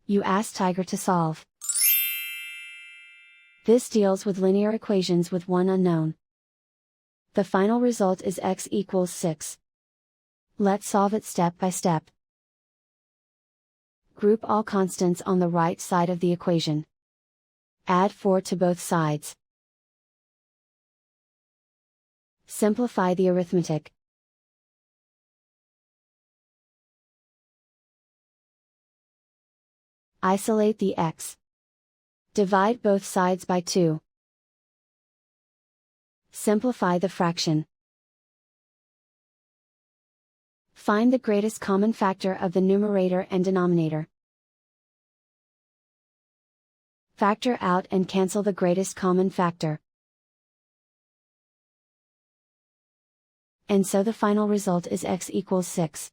You ask Tiger to solve. This deals with linear equations with one unknown. The final result is x equals 6. Let's solve it step by step. Group all constants on the right side of the equation. Add 4 to both sides. Simplify the arithmetic. Isolate the x. Divide both sides by 2. Simplify the fraction. Find the greatest common factor of the numerator and denominator. Factor out and cancel the greatest common factor. And so the final result is x equals 6.